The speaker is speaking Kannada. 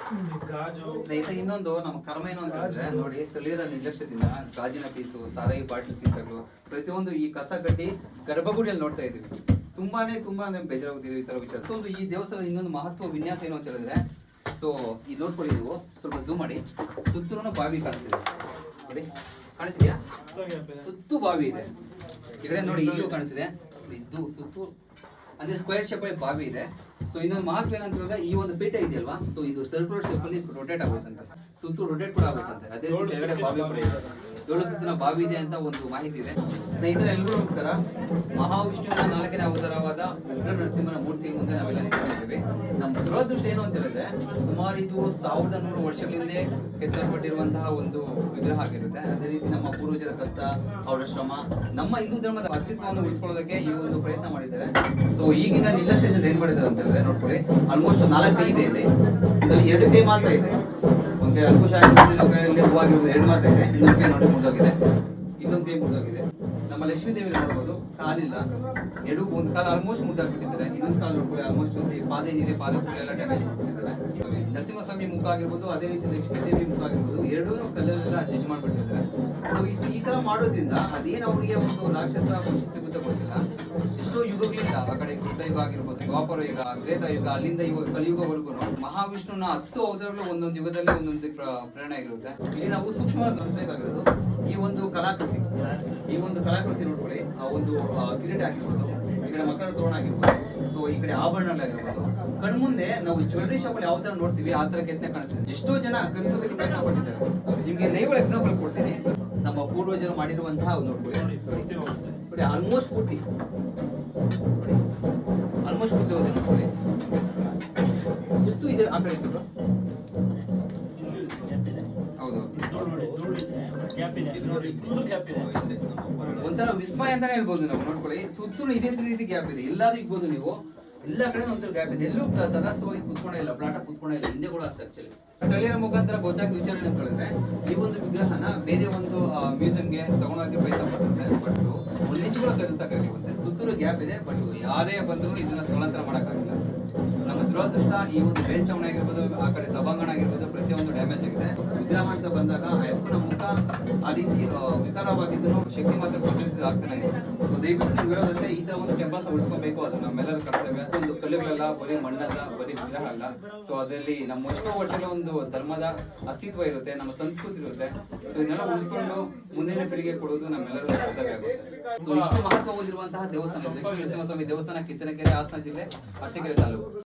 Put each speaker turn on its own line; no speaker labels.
ಸ್ನೇಹಿತರೆ, ಇನ್ನೊಂದು ನಮ್ಮ ಕರ್ಮ ಏನು ಅಂತ ಹೇಳಿದ್ರೆ ನೋಡಿ, ಸ್ಥಳೀಯರ ನಿರ್ಲಕ್ಷ್ಯದಿಂದ ಗಾಜಿನ ಪೀಸು, ಸಾರಾಯಿ ಬಾಟಲ್ ಸೀಸಗಳು, ಪ್ರತಿಯೊಂದು ಈ ಕಸ ಕಡ್ಡಿ ಗರ್ಭಗುಡಿಯಲ್ಲಿ ನೋಡ್ತಾ ಇದ್ದೀವಿ. ತುಂಬಾನೇ ಬೇಜಾರಾಗುತ್ತಿದೆ ಈ ತರ ವಿಚಾರ. ಒಂದು ಈ ದೇವಸ್ಥಾನದ ಇನ್ನೊಂದು ಮಹತ್ವ ವಿನ್ಯಾಸ ಏನು ಅಂತ ಹೇಳಿದ್ರೆ, ಸೊ ಈ ನೋಡ್ಕೊಳ್ಳಿ, ನೀವು ಸ್ವಲ್ಪ ಝೂಮ್ ಮಾಡಿ, ಸುತ್ತಲೂ ಬಾವಿ ಕಾಣಿಸ್ತಿದೆ ನೋಡಿ, ಕಾಣಿಸ್ತಿದ್ಯಾ? ಸುತ್ತು ಬಾವಿ ಇದೆ. ಈ ಕಡೆ ನೋಡಿ, ಇಲ್ಲೂ ಕಾಣಿಸ್ತಿದೆ. ಇದು ಸುತ್ತು ಅಂದ್ರೆ ಸ್ಕ್ವೇರ್ ಶೇಪ್ ಅಲ್ಲಿ ಬಾವಿ ಇದೆ. ಸೊ ಇನ್ನೊಂದು ಮಹತ್ವ ಏನಂತ ಹೇಳಿದ್ರೆ, ಈ ಒಂದು ಪೀಠ ಇದೆಯಲ್ವಾ, ಸೊ ಇದು ಸರ್ಕ್ಯುಲರ್ ಶೇಪ್ ಅಲ್ಲಿ ರೊಟೇಟ್ ಆಗುತ್ತಂತೆ, ಸುತ್ತು ರೊಟೇಟ್ ಕೂಡ ಆಗುತ್ತಂತೆ. ಅದೇ ರೀತಿ ಕೆಳಗಡೆ ಬಾವಿ ಕೂಡ ಇದೆ, 7 ಸುತ್ತಿನ ಬಾವಿ ಇದೆ ಅಂತ ಒಂದು ಮಾಹಿತಿ ಇದೆ. ಸ್ನೇಹಿತರೆ, ಎಲ್ರಿಗೂ ನಮಸ್ಕಾರ. ಮಹಾವಿಷ್ಣುವಿನ 4ನೇ ಅವತಾರವಾದ ಉಗ್ರ ನರಸಿಂಹನ ಮೂರ್ತಿ ಮುಂದೆ ನಾವೆಲ್ಲ ನಿಂತ್ಕೊಂಡಿದ್ದೀವಿ. ನಮ್ಮ ದುರದೃಷ್ಟ ಏನು ಅಂತ ಹೇಳಿದ್ರೆ, ಸುಮಾರು ಇದು 1100 ವರ್ಷಗಳಿಂದ ಕೆತ್ತಲ್ಪಟ್ಟಿರುವಂತಹ ಒಂದು ವಿಗ್ರಹ ಆಗಿರುತ್ತೆ. ಅದೇ ರೀತಿ ನಮ್ಮ ಪೂರ್ವಜರ ಕಷ್ಟ, ಅವರ ಶ್ರಮ, ನಮ್ಮ ಹಿಂದೂ ಧರ್ಮದ ಅಸ್ತಿತ್ವವನ್ನು ಉಳಿಸ್ಕೊಳ್ಳೋದಕ್ಕೆ ಈ ಒಂದು ಪ್ರಯತ್ನ ಮಾಡಿದ್ದಾರೆ. ಸೊ ಈಗಿನ ನಿರ್ಲಕ್ಷ್ಯ ಏನ್ ಮಾಡಿದ್ದಾರೆ ಅಂತ ಹೇಳಿದ್ರೆ, ನೋಡ್ಕೊಳ್ಳಿ, ಆಲ್ಮೋಸ್ಟ್ 4 ಕೈ ಇದೆ ಇಲ್ಲಿ. ಇದರಲ್ಲಿ 2 ಕೈ ಮಾತ್ರ ಇದೆ. ಒಂದು ಕೈ ಅಂಕುಶ ಆಗಿರ್ಬೋದು, ಇನ್ನೊಂದು ಕೈಯಲ್ಲಿ ಹೂವು ಆಗಿರ್ಬೋದು, 2 ಮಾತ್ರ ಇದೆ. ಇನ್ನೊಂದು ಕೈ ನೋಡಿ ಮುರಿದೋಗಿದೆ, ಇನ್ನೊಂದು ಕೈ ಮುರಿದೋಗಿದೆ. ನಮ್ಮ ಲಕ್ಷ್ಮೀ ದೇವಿ ನೋಡ್ಬೋದು, ಕಾಲಿಲ್ಲ, ಒಂದು ಕಾಲು ಆಲ್ಮೋಸ್ಟ್ ಮುರಿದಾಕ್ಬಿಟ್ಟಿದ್ದಾರೆ. ಇನ್ನೊಂದು ಕಾಲು ನೋಡ್ಕೊಳ್ಳಿ, ಆಲ್ಮೋಸ್ಟ್ ಪಾದ ಏನಿದೆ, ಪಾದ ಎಲ್ಲ ಡ್ಯಾಮೇಜ್ ಮಾಡ್ಬಿಟ್ಟಿದ್ದಾರೆ. ನರಸಿಂಹಸ್ವಾಮಿ ಮುಖ ಆಗಿರ್ಬೋದು, ಅದೇ ರೀತಿ ಲಕ್ಷ್ಮೀ ದೇವಿ ಮುಖ ಆಗಿರ್ಬೋದು, ಎರಡೂ ಕಲ್ಲಲ್ಲೆಲ್ಲ ಅಡ್ಜಸ್ಟ್ ಮಾಡ್ಬಿಟ್ಟಿದ್ದಾರೆ. ಸೊ ಈ ತರ ಮಾಡೋದ್ರಿಂದ ಅದೇನು ಅವರಿಗೆ ಒಂದು ರಾಕ್ಷಸ ಖುಷಿ ಸಿಗುತ್ತೆ ಗೊತ್ತಿಲ್ಲ. ಎಷ್ಟೋ ಯುಗಗಳಿಂದ, ಆ ಕಡೆ ಕೃತಯುಗ ಆಗಿರ್ಬೋದು, ದ್ವಾಪರ ಯುಗ, ತ್ರೇತಾಯುಗ, ಅಲ್ಲಿಂದ ಇವಾಗ ಕಲಿಯುಗವರೆಗೂ ಮಹಾವಿಷ್ಣುನ 10 ಅವತಾರಗಳು ಒಂದೊಂದು ಯುಗದಲ್ಲಿ ಒಂದೊಂದು ಪ್ರೇರಣೆ ಆಗಿರುತ್ತೆ. ಇಲ್ಲಿ ನಾವು ಸೂಕ್ಷ್ಮವಾಗಿ ಗಮನಿಸಬೇಕಾಗಿರೋದು ಈ ಒಂದು ಕಲಾಕೃತಿ. ಈ ಒಂದು ಕಲಾಕೃತಿ ನೋಡ್ಕೊಳ್ಳಿ, ಆ ಒಂದು ಕಿರೀಟ ಆಗಿರ್ಬೋದು, ಈ ಕಡೆ ಮಕರ ತೋರಣ ಆಗಿರ್ಬೋದು, ಸೊ ಈ ಕಡೆ ಆಭರಣಗಳಾಗಿರ್ಬೋದು, ಕಣ್ಮುಂದೆ ನಾವು ಜ್ಯುವೆಲ್ಲರಿ ಶಾಪ್ ಅಲ್ಲಿ ಯಾವ ತರ ನೋಡ್ತೀವಿ ಆ ತರ ಕೆತ್ತನೆ ಕಾಣಿಸ್ತಿದೆ. ಎಷ್ಟೋ ಜನ ಕಲಿಸೋದಕ್ಕೆ ಪ್ರಯತ್ನ ಪಟ್ಟಿದ್ದಾರೆ. ನಿಮ್ಗೆ ಲೈವ್ ಎಕ್ಸಾಂಪಲ್ ಕೊಡ್ತೀನಿ. ನಮ್ಮ ಪೂರ್ವಜರು ಮಾಡಿರುವಂತಹ ನೋಡ್ಕೊಳ್ಳಿ, ಆಲ್ಮೋಸ್ಟ್ ಪೂರ್ತಿ ಹೋಗಿದೆ ನೋಡ್ಕೊಳ್ಳಿ. ಸುತ್ತು ಇದೆ ಆ ಕಡೆ ಇತ್ತು. ಹೌದು, ಒಂಥರ ವಿಸ್ಮಯ ಅಂತಾನೆ ಹೇಳ್ಬೋದು ನಾವು. ನೋಡ್ಕೊಳ್ಳಿ, ಸುತ್ತಲೂ ಇದೇ ರೀತಿ ಗ್ಯಾಪ್ ಇದೆ. ಎಲ್ಲಾದ್ರೂ ಇಗ್ಬೋದು ನೀವು, ಎಲ್ಲ ಕಡೆ ಒಂದ್ಸಲ ಗ್ಯಾಪ್ ಇದೆ. ಎಲ್ಲೂ ತಗಸ್ತವಾಗಿ ಕುತ್ಕೊಂಡೇ ಇಲ್ಲ, ಪ್ಲಾಟ ಕುತ್ಕೊಂಡೇ ಇಲ್ಲ. ಹಿಂದೆ ಕೂಡ ಅಷ್ಟೇ. ಆಕ್ಚುಲಿ ಸ್ಥಳೀಯರ ಮುಖಾಂತರ ಗೊತ್ತಾಗ ವಿಚಾರಣೆ ಅಂತ ಹೇಳಿದ್ರೆ, ಈ ಒಂದು ವಿಗ್ರಹನ ಬೇರೆ ಒಂದು ಮ್ಯೂಸಿಯಂಗೆ ತಗೊಂಡೋಗಿ ಪ್ರಯತ್ನ ಪಟ್ಟಿರ್ತಾರೆ. ಬಟ್ ಒಂದು ಇಂಚು ಕೂಡ ಕಲಿಸಕ್ಕಾಗಿರುತ್ತೆ. ಸುತ್ತಲೂ ಗ್ಯಾಪ್ ಇದೆ, ಬಟ್ ಯಾರೇ ಬಂದರೂ ಇದನ್ನ ಸ್ಥಳಾಂತರ ಮಾಡೋಕ್ಕಾಗಿಲ್ಲ. ನಮ್ಮ ದುರದೃಷ್ಟ, ಈ ಒಂದು ಮೇಲ್ಛಾವಣಿ ಆಗಿರ್ಬೋದು, ಆ ಕಡೆ ಸಭಾಂಗಣ ಆಗಿರ್ಬೋದು, ಪ್ರತಿಯೊಂದು ಡ್ಯಾಮೇಜ್ ಆಗಿದೆ. ವಿಗ್ರಹ ಅಂತ ಬಂದಾಗ ಅಯ್ಯಪ್ಪನ ಮುಖ ಆ ರೀತಿ ವಿಕಾರವಾಗಿದ್ದು ಶಕ್ತಿ ಮಾತ್ರ ಪ್ರಚಲಿತ ಆಗ್ತಾನೆ ಇದೆ. ದಯವಿಟ್ಟು ನೀವಿರೋದಷ್ಟೇ ಈ ತರ ಒಂದು ಟೆಂಪಲ್ಸ್ ಉಳಿಸ್ಕೊಬೇಕು. ಅದು ನಮ್ಮೆಲ್ಲರ ಕರ್ತವ್ಯ. ಒಂದು ಕಲ್ಲುಗಳೆಲ್ಲ ಬರೀ ಮಣ್ಣಲ್ಲ, ಬರೀ ವಿಗ್ರಹ ಅಲ್ಲ. ಸೊ ಅದರಲ್ಲಿ ನಮ್ಮ ಎಷ್ಟೋ ವರ್ಷಗಳ ಒಂದು ಧರ್ಮದ ಅಸ್ತಿತ್ವ ಇರುತ್ತೆ, ನಮ್ಮ ಸಂಸ್ಕೃತಿ ಇರುತ್ತೆ. ಸೊ ಇದನ್ನೆಲ್ಲ ಉಳಿಸ್ಕೊಂಡು ಮುಂದಿನ ಪೀಳಿಗೆ ಕೊಡೋದು ನಮ್ಮೆಲ್ಲರೂ ಕರ್ತವ್ಯ ಆಗುತ್ತೆ. ಸೊ ಇಷ್ಟು ಮಹತ್ವ ಹೊಂದಿರುವಂತಹ ದೇವಸ್ಥಾನ ಲಕ್ಷ್ಮೀ ನರಸಿಂಹಸ್ವಾಮಿ ದೇವಸ್ಥಾನ, ಕಿತ್ತನಕೆರೆ, ಹಾಸನ ಜಿಲ್ಲೆ, ಅರಸೀಕೆರೆ ತಾಲೂಕು.